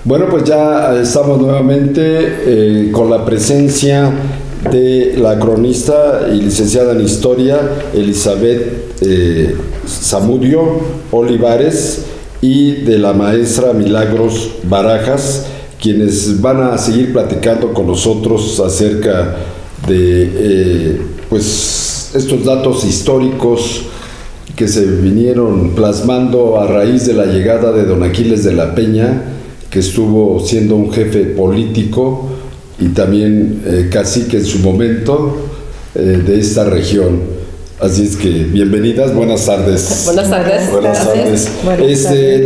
Bueno, pues ya estamos nuevamente con la presencia de la cronista y licenciada en Historia, Elizabeth Zamudio Olivares, y de la maestra Milagros Barajas, quienes van a seguir platicando con nosotros acerca de pues estos datos históricos que se vinieron plasmando a raíz de la llegada de don Aquiles de la Peña, que estuvo siendo un jefe político y también cacique en su momento de esta región. Así es que bienvenidas, buenas tardes. Buenas tardes. Buenas tardes.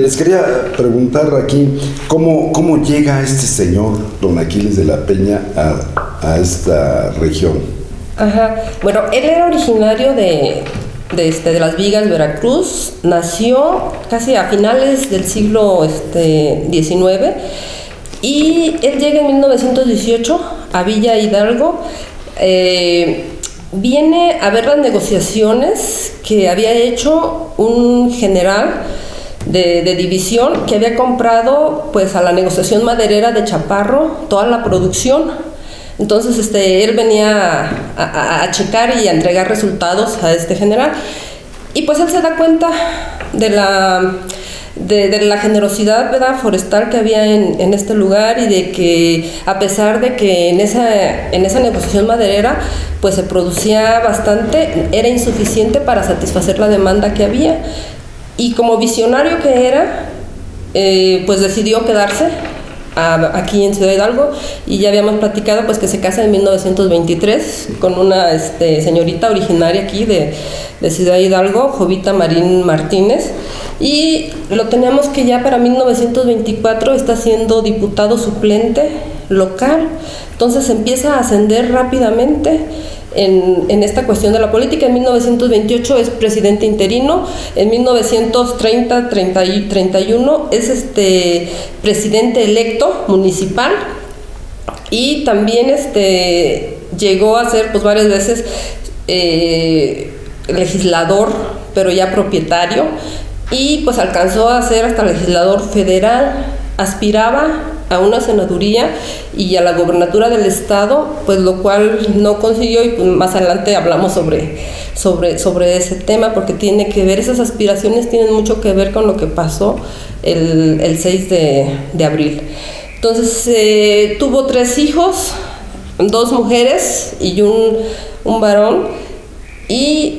Les quería preguntar aquí, ¿cómo llega este señor, don Aquiles de la Peña, a esta región? Ajá. Bueno, él era originario de Las Vigas, Veracruz. Nació casi a finales del siglo XIX, y él llega en 1918 a Villa Hidalgo. Viene a ver las negociaciones que había hecho un general de división que había comprado pues a la negociación maderera de Chaparro toda la producción. Entonces él venía a checar y a entregar resultados a este general, y pues él se da cuenta de la generosidad, ¿verdad?, forestal que había en este lugar, y de que a pesar de que en esa negociación maderera pues se producía bastante, era insuficiente para satisfacer la demanda que había, y como visionario que era, pues decidió quedarse aquí en Ciudad Hidalgo. Y ya habíamos platicado pues que se casa en 1923 con una señorita originaria aquí de Ciudad Hidalgo, Jovita Marín Martínez, y lo tenemos que ya para 1924 está siendo diputado suplente local. Entonces empieza a ascender rápidamente en esta cuestión de la política. En 1928 es presidente interino, en 1930-31 es presidente electo municipal, y también llegó a ser pues varias veces legislador, pero ya propietario, y pues alcanzó a ser hasta legislador federal. Aspiraba a una senaduría y a la gobernatura del estado, pues lo cual no consiguió, y pues más adelante hablamos sobre ese tema, porque tiene que ver, esas aspiraciones tienen mucho que ver con lo que pasó el 6 de abril. Entonces tuvo 3 hijos, 2 mujeres y un varón, y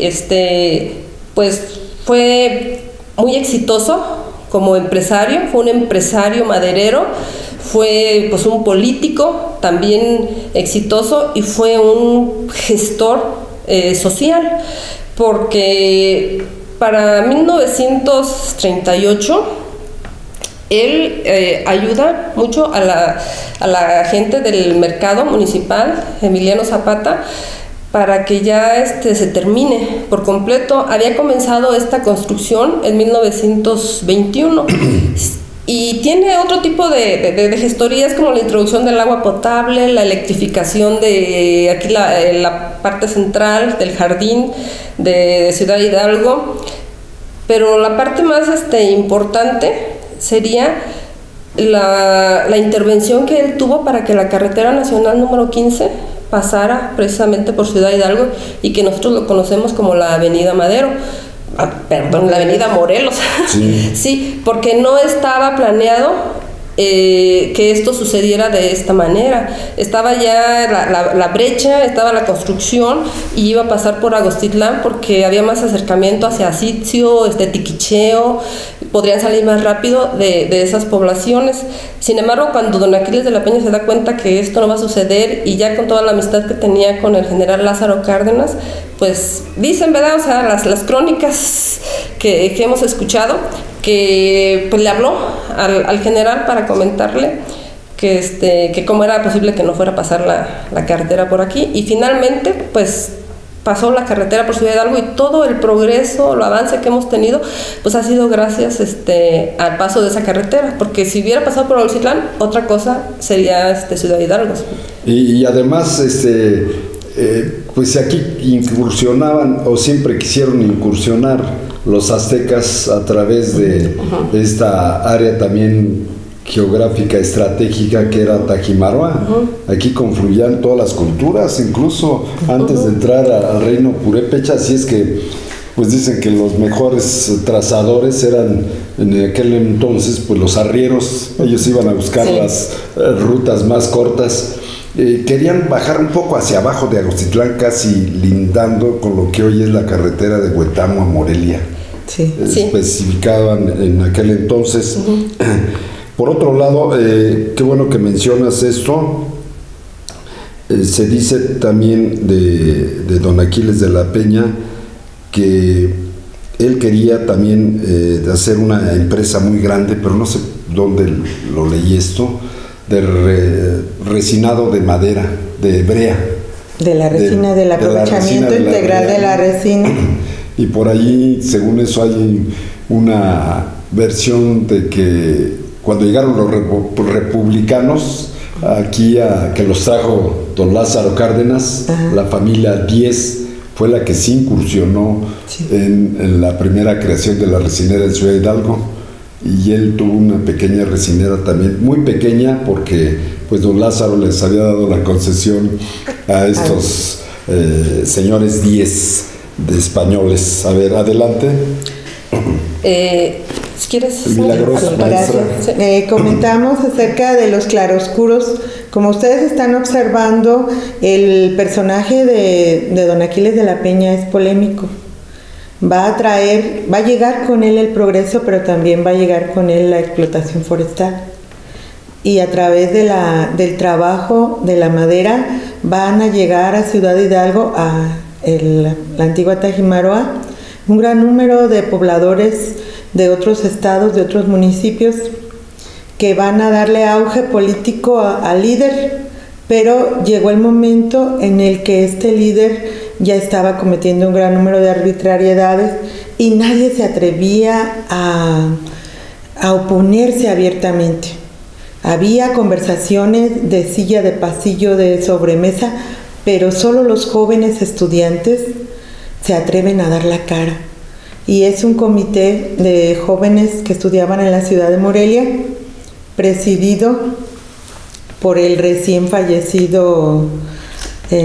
pues fue muy exitoso como empresario. Fue un empresario maderero, fue pues un político también exitoso, y fue un gestor social, porque para 1938 él ayuda mucho a la gente del mercado municipal Emiliano Zapata para que ya se termine por completo. Había comenzado esta construcción en 1921 y tiene otro tipo de gestorías, como la introducción del agua potable, la electrificación de aquí la parte central del jardín de Ciudad Hidalgo. Pero la parte más importante sería la intervención que él tuvo para que la carretera nacional número 15 pasara precisamente por Ciudad Hidalgo, y que nosotros lo conocemos como la Avenida Madero, perdón, la Avenida Morelos. Sí. Sí, porque no estaba planeado que esto sucediera de esta manera. Estaba ya la brecha, estaba la construcción, y iba a pasar por Agostitlán porque había más acercamiento hacia Sitio, Tiquicheo, podrían salir más rápido de esas poblaciones. Sin embargo, cuando don Aquiles de la Peña se da cuenta que esto no va a suceder, y ya con toda la amistad que tenía con el general Lázaro Cárdenas, pues dicen, ¿verdad?, o sea, las crónicas que hemos escuchado, que pues le habló al general para comentarle que cómo era posible que no fuera a pasar la carretera por aquí, y finalmente pues pasó la carretera por Ciudad Hidalgo, y todo el progreso, el avance que hemos tenido, pues ha sido gracias al paso de esa carretera, porque si hubiera pasado por Agostitlán, otra cosa sería Ciudad Hidalgo. Y además, pues aquí incursionaban, o siempre quisieron incursionar, los aztecas a través de esta área también geográfica estratégica que era Tajimaroa. Aquí confluían todas las culturas, incluso antes de entrar al reino purépecha, así es que pues dicen que los mejores trazadores eran en aquel entonces pues los arrieros. Ellos iban a buscar las rutas más cortas. Querían bajar un poco hacia abajo de Agostitlán, casi lindando con lo que hoy es la carretera de Huetamo a Morelia. Especificaban en aquel entonces. Por otro lado, qué bueno que mencionas esto. Se dice también de don Aquiles de la Peña que él quería también hacer una empresa muy grande, pero no sé dónde lo leí esto, de resinado de madera, de brea. De la resina, del aprovechamiento integral de la resina. Y por allí, según eso, hay una versión de que cuando llegaron los republicanos aquí, que los trajo don Lázaro Cárdenas, la familia Díez fue la que se incursionó en la primera creación de la resinera en Ciudad Hidalgo, y él tuvo una pequeña resinera también, muy pequeña, porque pues don Lázaro les había dado la concesión a estos señores Díez de españoles. A ver, adelante. Si quieres, comentamos acerca de los claroscuros. Como ustedes están observando, el personaje de don Aquiles de la Peña es polémico. Va a llegar con él el progreso, pero también va a llegar con él la explotación forestal. Y a través del trabajo de la madera van a llegar a Ciudad Hidalgo, a la antigua Tajimaroa, un gran número de pobladores de otros estados, de otros municipios, que van a darle auge político al líder, pero llegó el momento en el que este líder ya estaba cometiendo un gran número de arbitrariedades y nadie se atrevía a oponerse abiertamente. Había conversaciones de silla, de pasillo, de sobremesa, pero solo los jóvenes estudiantes se atreven a dar la cara. Y es un comité de jóvenes que estudiaban en la ciudad de Morelia, presidido por el recién fallecido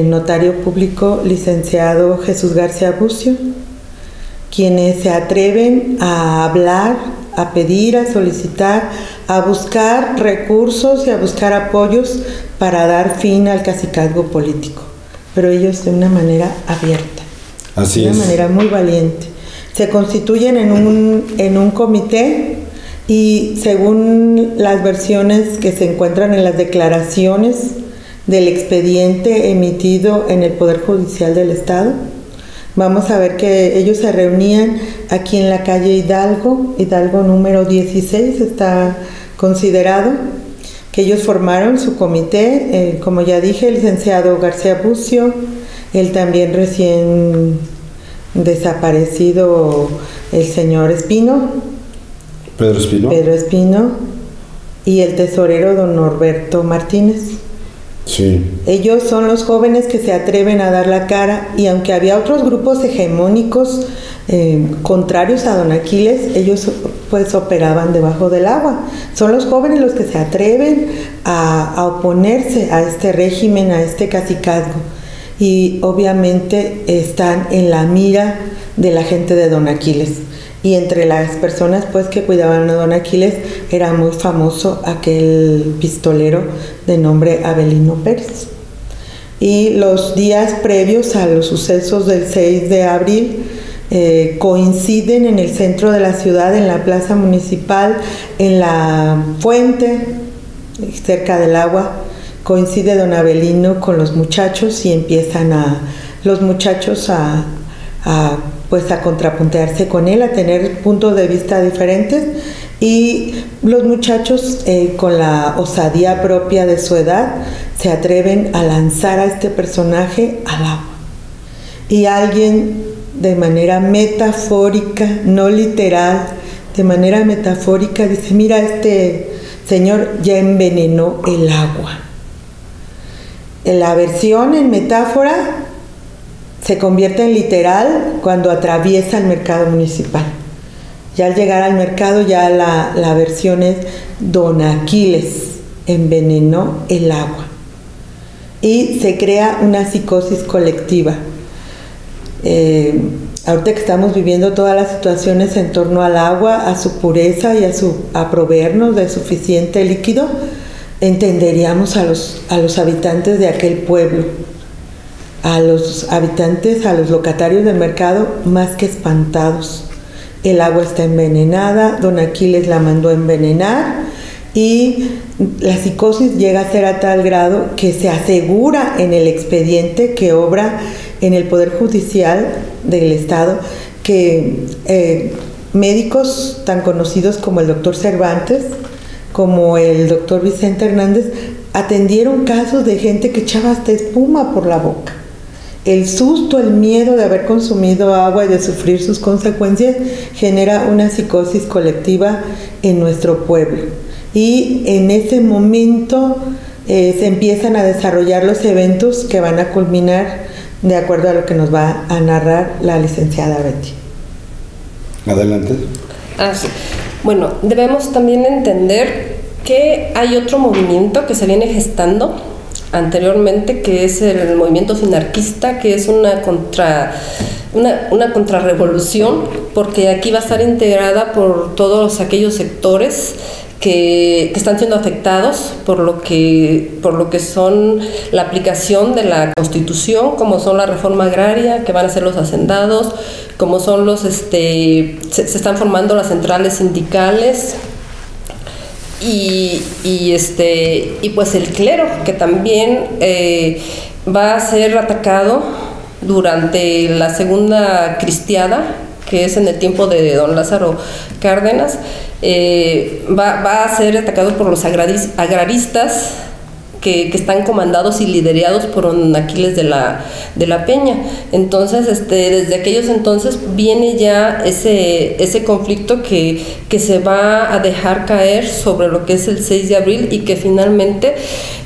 notario público, licenciado Jesús García Bucio, quienes se atreven a hablar, a pedir, a solicitar, a buscar recursos y a buscar apoyos para dar fin al cacicazgo político, pero ellos de una manera abierta, de una manera muy valiente. Se constituyen en un comité y, según las versiones que se encuentran en las declaraciones del expediente emitido en el Poder Judicial del Estado, vamos a ver que ellos se reunían aquí en la calle Hidalgo número 16 está considerado, que ellos formaron su comité, como ya dije, el licenciado García Bucio, el también recién desaparecido el señor Pedro Espino, y el tesorero don Norberto Martínez. Sí. Ellos son los jóvenes que se atreven a dar la cara, y aunque había otros grupos hegemónicos contrarios a don Aquiles, ellos pues operaban debajo del agua. Son los jóvenes los que se atreven a oponerse a este régimen, a este cacicazgo, y obviamente están en la mira de la gente de don Aquiles. Y entre las personas pues que cuidaban a don Aquiles era muy famoso aquel pistolero de nombre Avelino Pérez. Y los días previos a los sucesos del 6 de abril coinciden en el centro de la ciudad, en la plaza municipal, en la fuente, cerca del agua, coincide don Avelino con los muchachos y empiezan los muchachos a contrapuntearse con él, a tener puntos de vista diferentes, y los muchachos con la osadía propia de su edad se atreven a lanzar a este personaje al agua, y alguien de manera metafórica, no literal, de manera metafórica dice: mira, este señor ya envenenó el agua. La versión en metáfora se convierte en literal cuando atraviesa el mercado municipal. Ya al llegar al mercado, ya la versión es: Don Aquiles envenenó el agua. Y se crea una psicosis colectiva. Ahorita que estamos viviendo todas las situaciones en torno al agua, a su pureza y a proveernos de suficiente líquido, entenderíamos a los habitantes de aquel pueblo, a los habitantes, a los locatarios del mercado, más que espantados. El agua está envenenada, Don Aquiles la mandó a envenenar, y la psicosis llega a ser a tal grado que se asegura en el expediente que obra en el Poder Judicial del Estado que médicos tan conocidos como el doctor Cervantes, como el doctor Vicente Hernández, atendieron casos de gente que echaba hasta espuma por la boca. El susto, el miedo de haber consumido agua y de sufrir sus consecuencias genera una psicosis colectiva en nuestro pueblo. Y en ese momento se empiezan a desarrollar los eventos que van a culminar de acuerdo a lo que nos va a narrar la licenciada Betty. Adelante. Sí. Bueno, debemos también entender que hay otro movimiento que se viene gestando anteriormente, que es el movimiento sinarquista, que es una contrarrevolución, porque aquí va a estar integrada por todos aquellos sectores que están siendo afectados por lo que son la aplicación de la Constitución, como son la reforma agraria, que van a ser los hacendados, como son los se están formando las centrales sindicales, y pues el clero, que también va a ser atacado durante la segunda cristiada, que es en el tiempo de don Lázaro Cárdenas. Va a ser atacado por los agraristas que están comandados y liderados por don Aquiles de la Peña. Entonces, desde aquellos entonces viene ya ese conflicto que se va a dejar caer sobre lo que es el 6 de abril, y que finalmente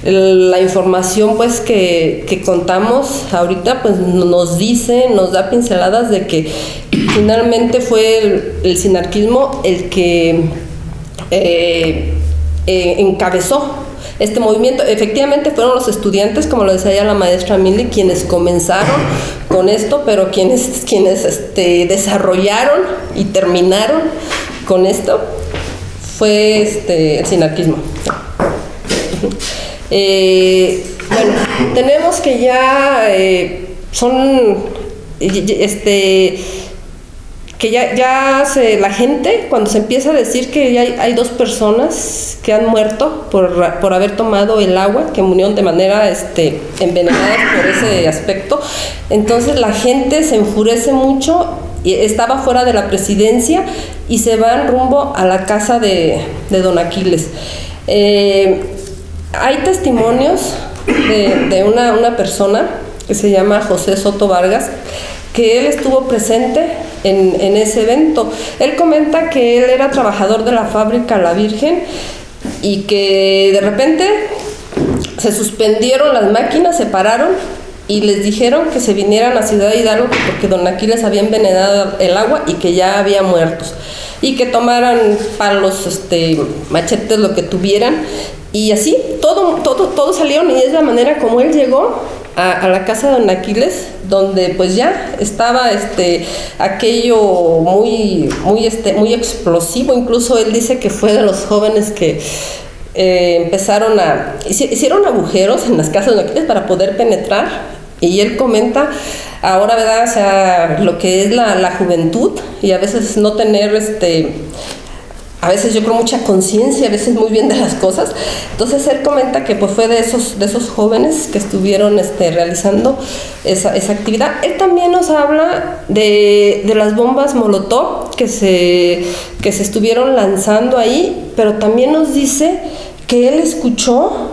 la información pues que contamos ahorita pues nos da pinceladas de que finalmente fue el sinarquismo el que encabezó este movimiento. Efectivamente fueron los estudiantes, como lo decía ya la maestra Mili, quienes comenzaron con esto, pero quienes desarrollaron y terminaron con esto fue el sinarquismo. Bueno, tenemos que ya la gente, cuando se empieza a decir que ya hay 2 personas que han muerto por haber tomado el agua, que murieron de manera envenenadas por ese aspecto, entonces la gente se enfurece mucho, y estaba fuera de la presidencia y se van rumbo a la casa de don Aquiles. Hay testimonios de una persona que se llama José Soto Vargas, que él estuvo presente en ese evento. Él comenta que él era trabajador de la fábrica La Virgen y que de repente se suspendieron las máquinas, se pararon y les dijeron que se vinieran a Ciudad Hidalgo porque don Aquiles había envenenado el agua y que ya había muertos, y que tomaran palos, machetes, lo que tuvieran, y así todos salieron, y es la manera como él llegó a la casa de don Aquiles, donde pues ya estaba aquello muy explosivo. Incluso él dice que fue de los jóvenes que hicieron agujeros en las casas de don Aquiles para poder penetrar. Y él comenta ahora, ¿verdad? O sea, lo que es la juventud, y a veces no tener a veces yo creo mucha conciencia, a veces muy bien de las cosas. Entonces él comenta que pues fue de esos jóvenes que estuvieron realizando esa actividad. Él también nos habla de las bombas Molotov que se estuvieron lanzando ahí, pero también nos dice que él escuchó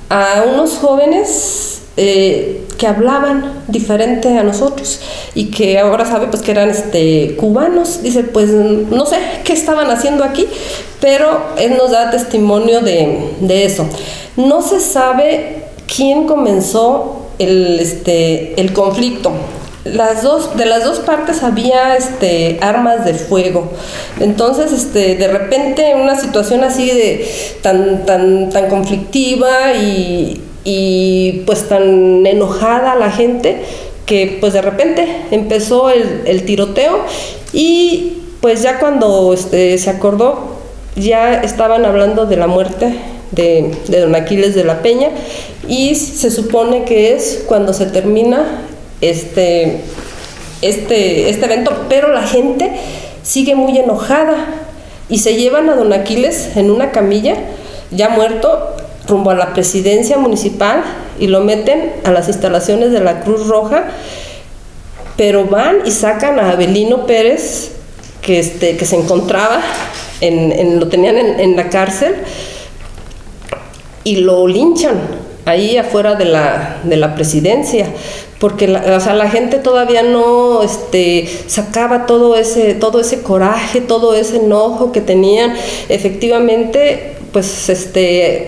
a unos jóvenes que hablaban diferente a nosotros, y que ahora sabe pues que eran cubanos. Dice, pues no sé qué estaban haciendo aquí, pero él nos da testimonio de eso. No se sabe quién comenzó el conflicto. de las dos partes había armas de fuego. Entonces, de repente, en una situación así de tan conflictiva y pues tan enojada la gente, que pues de repente empezó el tiroteo, y pues ya cuando se acordó, ya estaban hablando de la muerte de don Aquiles de la Peña, y se supone que es cuando se termina este evento, pero la gente sigue muy enojada y se llevan a don Aquiles en una camilla, ya muerto, rumbo a la presidencia municipal, y lo meten a las instalaciones de la Cruz Roja, pero van y sacan a Avelino Pérez, que se encontraba lo tenían en la cárcel, y lo linchan ahí afuera de la presidencia, porque la gente todavía no sacaba todo ese coraje, todo ese enojo que tenían. Efectivamente, pues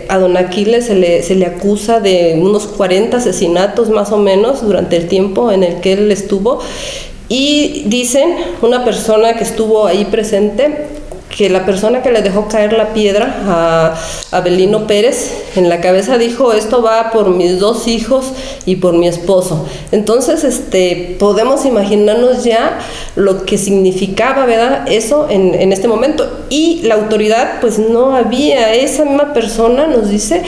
a don Aquiles se le acusa de unos 40 asesinatos más o menos durante el tiempo en el que él estuvo, y dicen, una persona que estuvo ahí presente, que la persona que le dejó caer la piedra a Avelino Pérez en la cabeza dijo: esto va por mis 2 hijos y por mi esposo. Entonces, podemos imaginarnos ya lo que significaba, ¿verdad?, eso en este momento. Y la autoridad, pues no había. Esa misma persona nos dice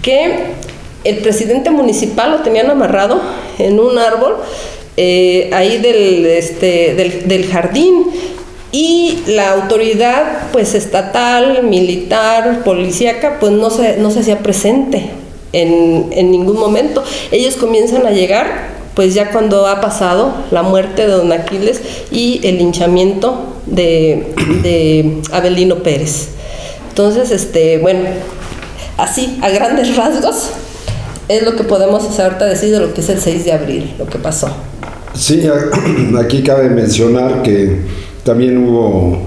que el presidente municipal lo tenían amarrado en un árbol ahí del jardín. Y la autoridad, pues estatal, militar, policíaca, pues no se hacía presente en ningún momento. Ellos comienzan a llegar pues ya cuando ha pasado la muerte de don Aquiles y el linchamiento de Avelino Pérez. Entonces, bueno, así a grandes rasgos es lo que podemos ahorita decir de lo que es el 6 de abril, lo que pasó. Sí, aquí cabe mencionar que también hubo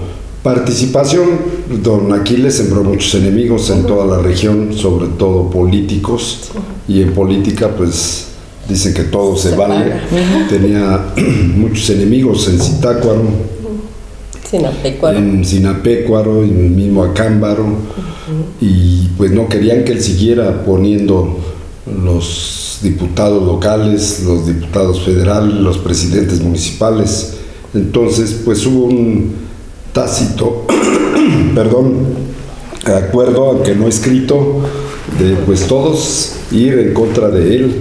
participación. Don Aquiles sembró muchos enemigos en toda la región, sobre todo políticos, y en política pues dicen que todo se vale. Tenía muchos enemigos en Zitácuaro, en Sinapecuaro y mismo Acámbaro, y pues no querían que él siguiera poniendo los diputados locales, los diputados federales, los presidentes municipales. Entonces, pues hubo un tácito, acuerdo, aunque no escrito, de pues todos ir en contra de él,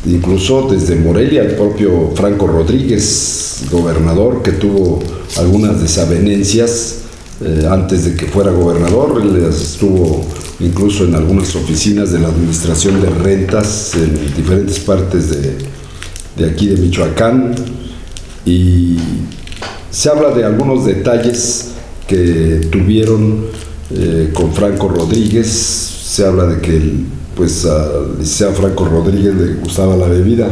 incluso desde Morelia, el propio Franco Rodríguez, gobernador, que tuvo algunas desavenencias antes de que fuera gobernador. Él estuvo incluso en algunas oficinas de la Administración de Rentas en diferentes partes de aquí de Michoacán. Y se habla de algunos detalles que tuvieron con Franco Rodríguez. Se habla de que pues al licenciado Franco Rodríguez le gustaba la bebida,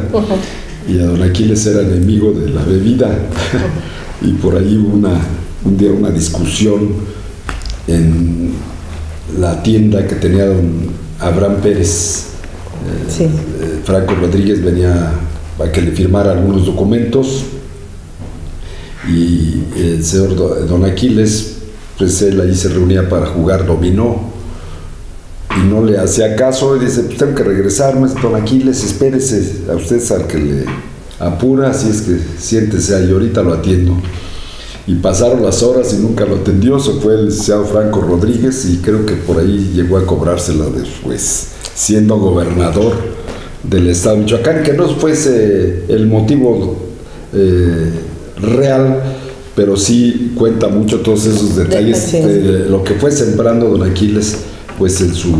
y a don Aquiles era enemigo de la bebida. Y por ahí hubo un día una discusión en la tienda que tenía don Abraham Pérez. Franco Rodríguez venía a que le firmara algunos documentos, y el señor don Aquiles, pues él ahí se reunía para jugar dominó, y no le hacía caso, y dice: pues tengo que regresarme, don Aquiles, espérese a usted al que le apura, así es que siéntese ahí, ahorita lo atiendo. Y pasaron las horas y nunca lo atendió. Se fue el licenciado Franco Rodríguez, y creo que por ahí llegó a cobrársela después, siendo gobernador del estado de Michoacán, que no fuese el motivo real, pero sí cuenta mucho todos esos detalles de lo que fue sembrando don Aquiles, pues en su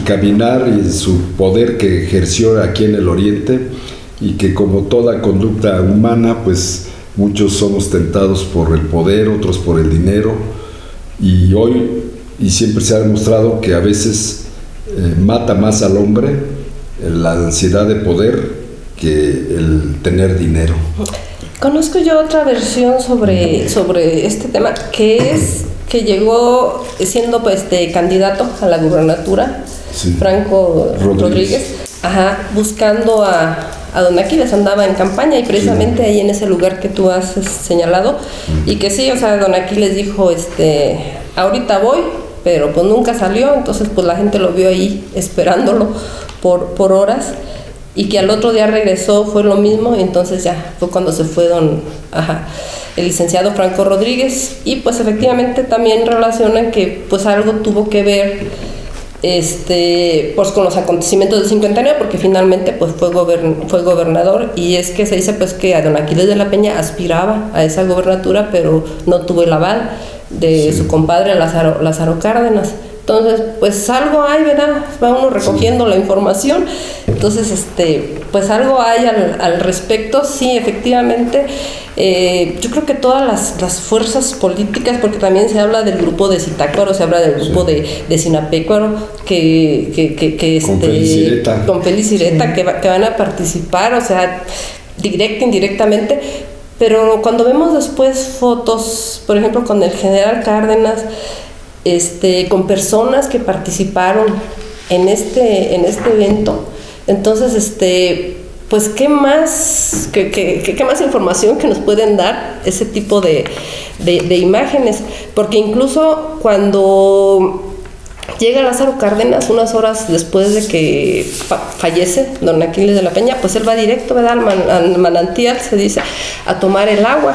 caminar y en su poder que ejerció aquí en el oriente, y que como toda conducta humana, pues muchos somos tentados por el poder, otros por el dinero, y hoy y siempre se ha demostrado que a veces mata más al hombre la ansiedad de poder que el tener dinero. Conozco yo otra versión sobre este tema, que es que llegó siendo pues candidato a la gubernatura, Franco Rodríguez, buscando a a don Aquiles, andaba en campaña y precisamente ahí en ese lugar que tú has señalado, y que sí, o sea, don Aquiles dijo, ahorita voy, pero pues nunca salió, entonces pues la gente lo vio ahí esperándolo por horas, y que al otro día regresó, fue lo mismo, y entonces ya fue cuando se fue el licenciado Franco Rodríguez, y pues efectivamente también relacionan que pues algo tuvo que ver pues con los acontecimientos del cincuentenario, porque finalmente pues fue gobernador, y es que se dice pues que a don Aquiles de la Peña aspiraba a esa gobernatura, pero no tuvo el aval de su compadre Lázaro Cárdenas. Entonces, pues algo hay, ¿verdad? Va uno recogiendo la información. Entonces, pues algo hay al respecto. Sí, efectivamente, yo creo que todas las fuerzas políticas, porque también se habla del grupo de Zitácuaro, se habla del grupo de Sinapecuaro, con Félix Ireta, que van a participar, o sea, directa, indirectamente. Pero cuando vemos después fotos, por ejemplo, con el general Cárdenas, con personas que participaron en este evento, entonces pues qué más información que nos pueden dar ese tipo de imágenes, porque incluso cuando llega Lázaro Cárdenas, unas horas después de que fallece don Aquiles de la Peña, pues él va directo, ¿verdad?, al manantial, se dice, a tomar el agua.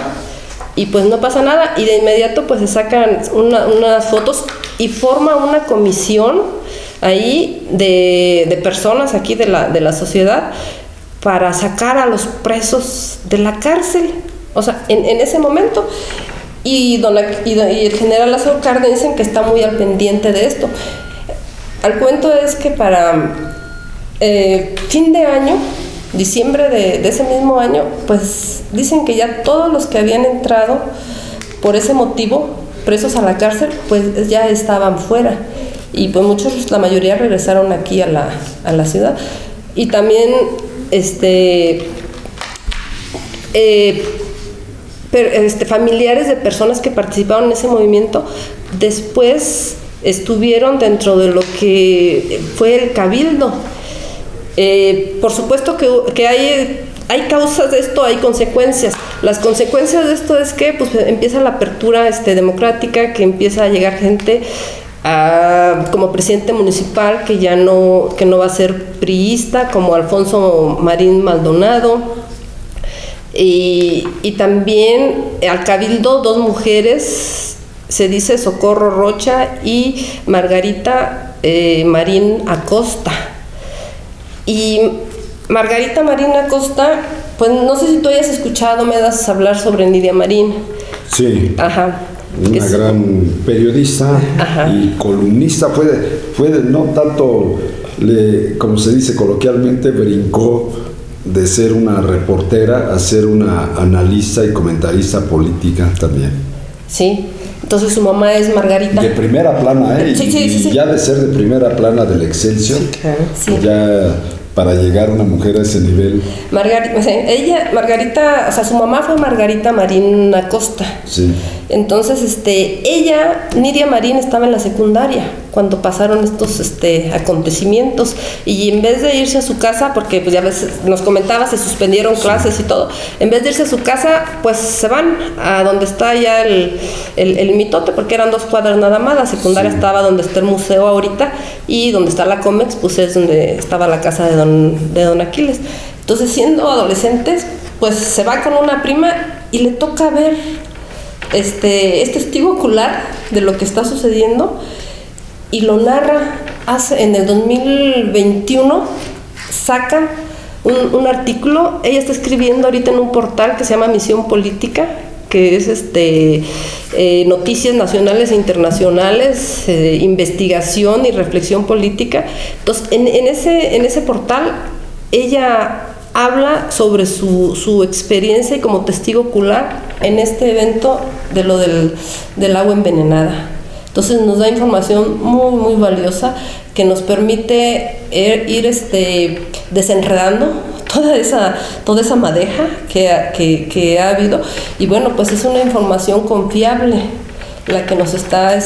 Y pues no pasa nada, y de inmediato pues se sacan unas fotos y forma una comisión ahí de personas aquí de la sociedad para sacar a los presos de la cárcel, o sea, en ese momento. Y el general Lázaro Cárdenas dicen que está muy al pendiente de esto. El cuento es que para fin de año, diciembre de ese mismo año, pues dicen que ya todos los que habían entrado por ese motivo, presos a la cárcel, pues ya estaban fuera, y pues muchos, la mayoría regresaron aquí a la ciudad. Y también familiares de personas que participaron en ese movimiento después estuvieron dentro de lo que fue el cabildo. Por supuesto que hay causas de esto, hay consecuencias. Las consecuencias de esto es que pues empieza la apertura democrática, que empieza a llegar gente como presidente municipal que no va a ser priista, como Alfonso Marín Maldonado, y también al cabildo 2 mujeres, se dice Socorro Rocha y Margarita Marín Acosta. Y Margarita Marín Acosta, pues no sé si tú hayas escuchado, me das hablar sobre Nidia Marín. Sí. Ajá. Una gran periodista. Ajá. Y columnista, puede no tanto, como se dice coloquialmente, brincó de ser una reportera a ser una analista y comentarista política también. Sí. Entonces su mamá es Margarita. De primera plana, Sí. Y ya de ser de primera plana del Excelsior, sí, claro. Sí. Ya para llegar una mujer a ese nivel. Margarita, o sea, su mamá fue Margarita Marín Acosta. Sí. Entonces, Nidia Marín estaba en la secundaria cuando pasaron estos acontecimientos, y en vez de irse a su casa, porque pues ya ves, nos comentaba, se suspendieron clases y todo, en vez de irse a su casa, pues se van a donde está ya el mitote, porque eran 2 cuadras nada más. La secundaria estaba donde está el museo ahorita, y donde está la Comex, pues es donde estaba la casa de don Aquiles. Entonces, siendo adolescentes, pues se va con una prima y le toca ver es testigo ocular de lo que está sucediendo, y lo narra. En el 2021 saca un artículo. Ella está escribiendo ahorita en un portal que se llama Misión Política, que es noticias nacionales e internacionales, investigación y reflexión política. Entonces, en ese portal ella habla sobre su experiencia y como testigo ocular en este evento de lo del agua envenenada. Entonces nos da información muy, muy valiosa que nos permite ir desenredando toda esa madeja que ha habido. Y bueno, pues es una información confiable la que nos está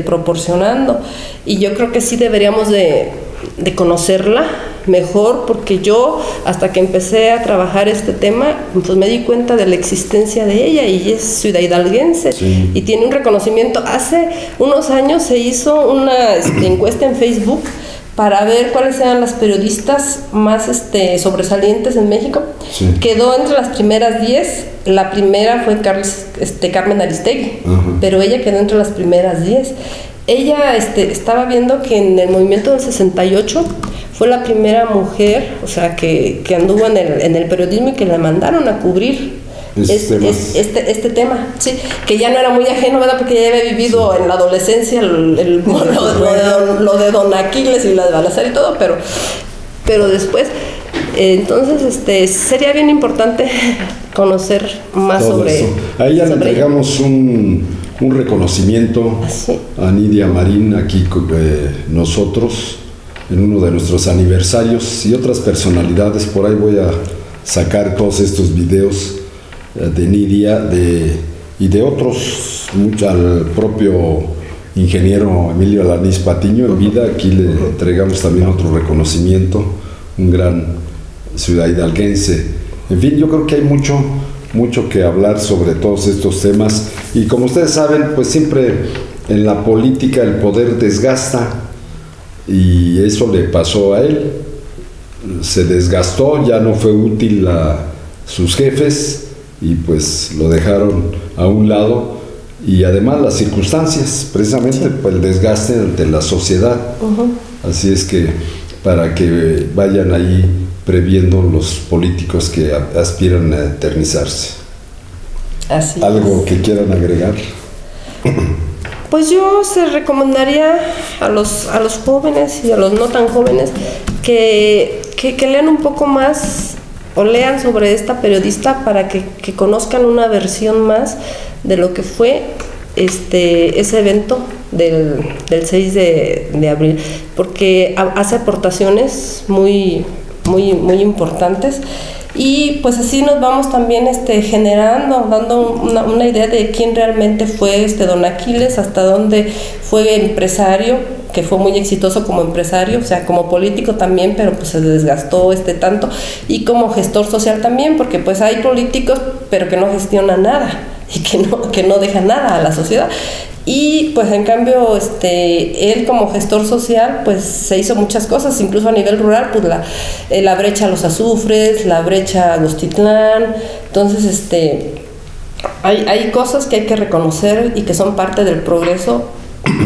proporcionando, y yo creo que sí deberíamos de conocerla mejor, porque yo, hasta que empecé a trabajar este tema, pues me di cuenta de la existencia de ella, y es ciudad hidalguense, sí, y tiene un reconocimiento. Hace unos años se hizo una encuesta en Facebook para ver cuáles eran las periodistas más sobresalientes en México. Sí. Quedó entre las primeras 10. La primera fue Carmen Aristegui, pero ella quedó entre las primeras 10. Ella estaba viendo que en el movimiento del 68 fue la primera mujer, o sea, que anduvo en el periodismo y que la mandaron a cubrir este tema, sí, que ya no era muy ajeno, ¿verdad? Porque ya había vivido en la adolescencia lo de Don Aquiles y la de Balazar y todo, pero después, entonces sería bien importante conocer más todo sobre eso. A ella le entregamos un reconocimiento a Nidia Marín aquí nosotros en uno de nuestros aniversarios, y otras personalidades. Por ahí voy a sacar todos estos videos de Nidia y de otros, al propio ingeniero Emilio Alanís Patiño en vida. Aquí le entregamos también otro reconocimiento, un gran ciudad hidalguense. En fin, yo creo que hay mucho que hablar sobre todos estos temas, y como ustedes saben, pues siempre en la política el poder desgasta, y eso le pasó a él. Se desgastó, ya no fue útil a sus jefes, y pues lo dejaron a un lado, y además las circunstancias, precisamente por el desgaste ante la sociedad. Así es que para que vayan ahí previendo los políticos que aspiran a eternizarse. Así ¿Algo que quieran agregar? Pues yo se recomendaría a los jóvenes y a los no tan jóvenes que lean un poco más, o lean sobre esta periodista, para que conozcan una versión más de lo que fue ese evento del 6 de abril, porque hace aportaciones muy importantes, y pues así nos vamos también dando una idea de quién realmente fue Don Aquiles, hasta dónde fue empresario, que fue muy exitoso como empresario, o sea, como político también, pero pues se desgastó tanto, y como gestor social también, porque pues hay políticos pero que no gestionan nada y que no dejan nada a la sociedad. Y pues en cambio él como gestor social pues se hizo muchas cosas, incluso a nivel rural, pues la brecha a los azufres, la brecha a Goztitlán. Entonces hay cosas que hay que reconocer y que son parte del progreso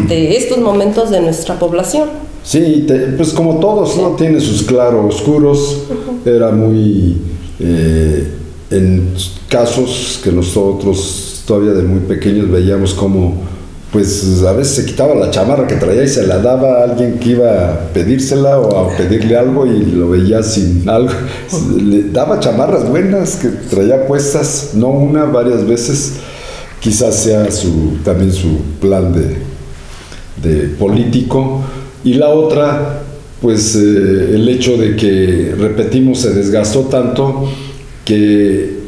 de estos momentos de nuestra población. Sí, pues como todos, ¿no? Tiene sus claroscuros. Era muy en casos que nosotros todavía de muy pequeños veíamos como pues a veces se quitaba la chamarra que traía y se la daba a alguien que iba a pedírsela o a pedirle algo, y lo veía sin algo. Le daba chamarras buenas que traía puestas, no una, varias veces. Quizás sea también su plan de político. Y la otra, pues el hecho de que, repetimos, se desgastó tanto que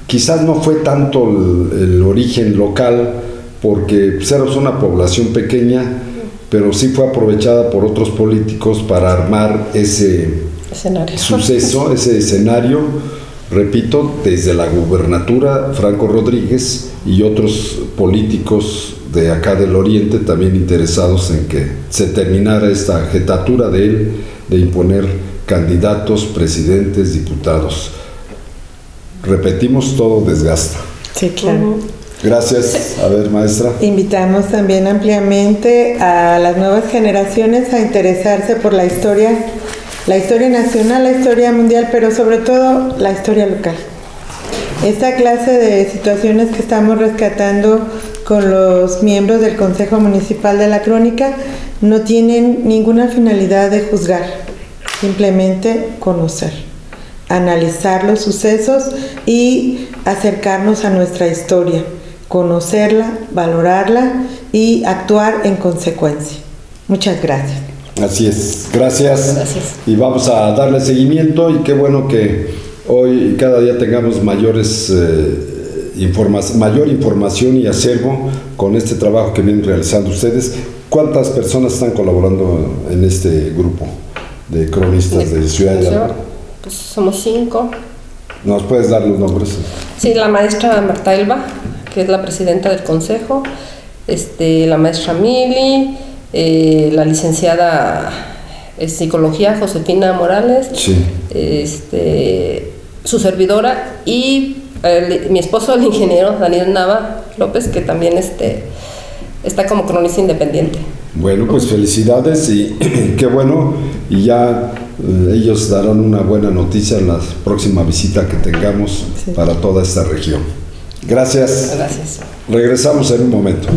quizás no fue tanto el origen local, porque pues, éramos una población pequeña, pero sí fue aprovechada por otros políticos para armar ese suceso, ese escenario, repito, desde la gubernatura, Franco Rodríguez y otros políticos de acá del oriente también interesados en que se terminara esta jetatura de él de imponer candidatos, presidentes, diputados. Repetimos, todo desgasta. Sí, claro. Gracias. A ver, maestra. Invitamos también ampliamente a las nuevas generaciones a interesarse por la historia nacional, la historia mundial, pero sobre todo la historia local. Esta clase de situaciones que estamos rescatando con los miembros del Consejo Municipal de la Crónica no tienen ninguna finalidad de juzgar, simplemente conocer, analizar los sucesos y acercarnos a nuestra historia, conocerla, valorarla y actuar en consecuencia. Muchas gracias. Así es, gracias. Y vamos a darle seguimiento, y qué bueno que hoy cada día tengamos mayor información y acervo con este trabajo que vienen realizando ustedes. ¿Cuántas personas están colaborando en este grupo? de cronistas de Ciudad de Hidalgo? Pues somos 5. ¿Nos puedes dar los nombres? Sí, la maestra Marta Elba, que es la presidenta del consejo, la maestra Mili, la licenciada en psicología Josefina Morales, sí. Su servidora y mi esposo, el ingeniero Daniel Nava López, que también está como cronista independiente. Bueno, pues felicidades y qué bueno, y ya ellos darán una buena noticia en la próxima visita que tengamos para toda esta región. Gracias. Gracias. Regresamos en un momento.